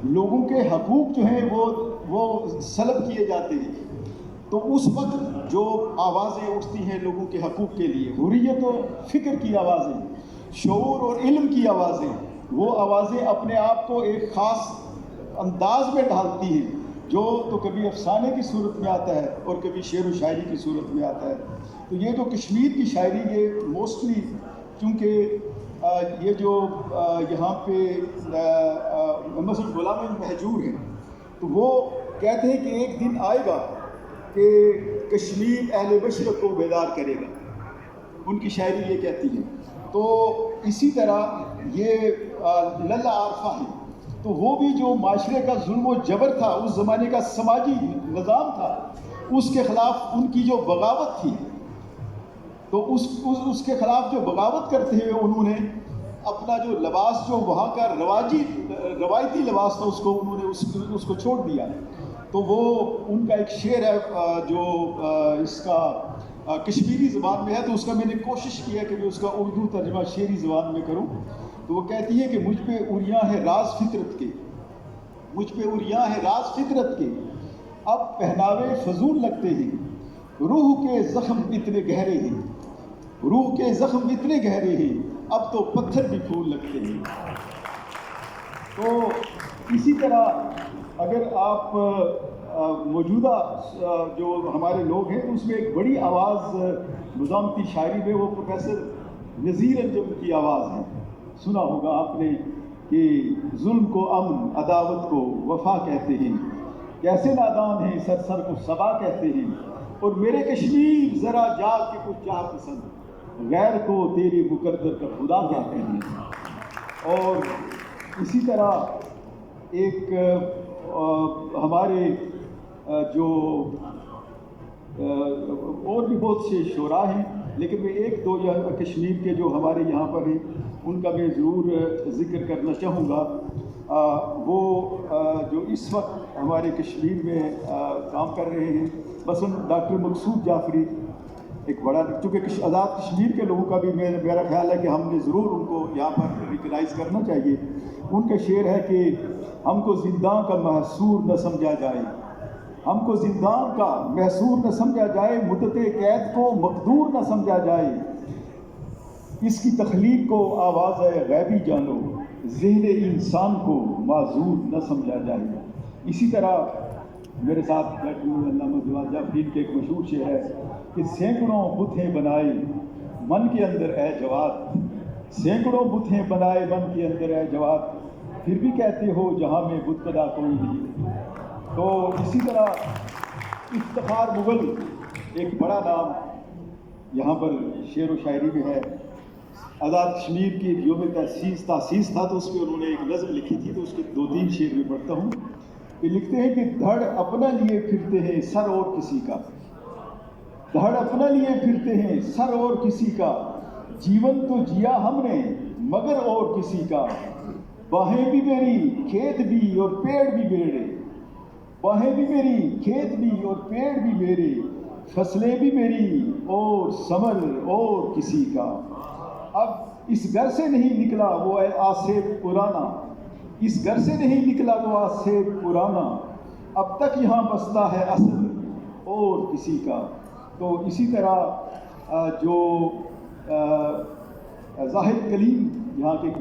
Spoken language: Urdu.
لوگوں کے حقوق جو ہیں وہ سلب کیے جاتے ہیں، تو اس وقت جو آوازیں اٹھتی ہیں لوگوں کے حقوق کے لیے، حریت و فکر کی آوازیں، شعور اور علم کی آوازیں، وہ آوازیں اپنے آپ کو ایک خاص انداز میں ڈھالتی ہیں، جو تو کبھی افسانے کی صورت میں آتا ہے اور کبھی شعر و شاعری کی صورت میں آتا ہے۔ تو یہ جو کشمیر کی شاعری، یہ موسٹلی کیونکہ یہ جو یہاں پہ مثلا غلام مہجور ہیں، تو وہ کہتے ہیں کہ ایک دن آئے گا کہ کشمیر اہل مشرق کو بیدار کرے گا، ان کی شاعری یہ کہتی ہے۔ تو اسی طرح یہ للہ عارفہ ہے، تو وہ بھی جو معاشرے کا ظلم و جبر تھا، اس زمانے کا سماجی نظام تھا، اس کے خلاف ان کی جو بغاوت تھی، تو اس کے خلاف جو بغاوت کرتے ہوئے انہوں نے اپنا جو لباس، جو وہاں کا روایتی لباس تھا، اس کو انہوں نے اس کو چھوڑ دیا۔ تو وہ ان کا ایک شعر ہے جو اس کا کشمیری زبان میں ہے، تو اس کا میں نے کوشش کیا کہ میں اس کا اردو ترجمہ شعری زبان میں کروں۔ تو وہ کہتی ہے کہ مجھ پہ عریاں ہے راز فطرت کے، مجھ پہ عریاں ہے راز فطرت کے، اب پہناوے فضول لگتے ہیں، روح کے زخم اتنے گہرے ہیں، روح کے زخم اتنے گہرے ہیں، اب تو پتھر بھی پھول لگتے ہیں۔ تو اسی طرح اگر آپ موجودہ جو ہمارے لوگ ہیں، تو اس میں ایک بڑی آواز نظامتی شاعری میں وہ پروفیسر نذیر انجم کی آواز ہے، سنا ہوگا آپ نے کہ ظلم کو امن، عداوت کو وفا کہتے ہیں، کیسے نادان ہیں سر سر کو صبا کہتے ہیں، اور میرے کشمیر ذرا جاگ کے کچھ چاہ پسند، غیر کو تیرے مقدر کا خدا کہتے ہیں۔ اور اسی طرح ایک ہمارے جو اور بھی بہت سے شعراء ہیں، لیکن میں ایک دو کشمیر کے جو ہمارے یہاں پر ہیں ان کا میں ضرور ذکر کرنا چاہوں گا۔ وہ جو اس وقت ہمارے کشمیر میں کام کر رہے ہیں، مثلا ڈاکٹر مقصود جعفری، ایک بڑا، چونکہ آزاد کشمیر کے لوگوں کا بھی میرا خیال ہے کہ ہم نے ضرور ان کو یہاں پر ریکگنائز کرنا چاہیے۔ ان کا شعر ہے کہ ہم کو زنداں کا محصور نہ سمجھا جائے، ہم کو زندان کا محصور نہ سمجھا جائے، مدت قید کو مقدور نہ سمجھا جائے، اس کی تخلیق کو آواز غیبی جانو، ذہن انسان کو معذور نہ سمجھا جائے۔ اسی طرح میرے ساتھ علامہ جواد جعفری کے ایک مشہور شعر ہے کہ سینکڑوں بتیں بنائے من کے اندر اے جواد، سینکڑوں بتیں بنائے من کے اندر اے جواد، پھر بھی کہتے ہو جہاں میں بت خدا کوئی نہیں۔ تو اسی طرح افتخار مغل، ایک بڑا نام یہاں پر شعر و شاعری میں ہے۔ آزاد کشمیر کی یوم تاسیس تھا، تو اس پہ انہوں نے ایک نظم لکھی تھی، تو اس کے دو تین شعر میں پڑھتا ہوں کہ لکھتے ہیں کہ دھڑ اپنا لیے پھرتے ہیں سر اور کسی کا، دھڑ اپنا لیے پھرتے ہیں سر اور کسی کا، جیون تو جیا ہم نے مگر اور کسی کا، باہیں بھی میری کھیت بھی اور پیڑ بھی میرے، باہیں بھی میری کھیت بھی اور پیڑ بھی میرے، فصلیں بھی میری اور ثمر اور کسی کا، اب اس گھر سے نہیں نکلا وہ آسے پرانا، اس گھر سے نہیں نکلا وہ آسے پرانا، اب تک یہاں بستا ہے اصل اور کسی کا۔ تو اسی طرح جو زاہد کلیم یہاں کے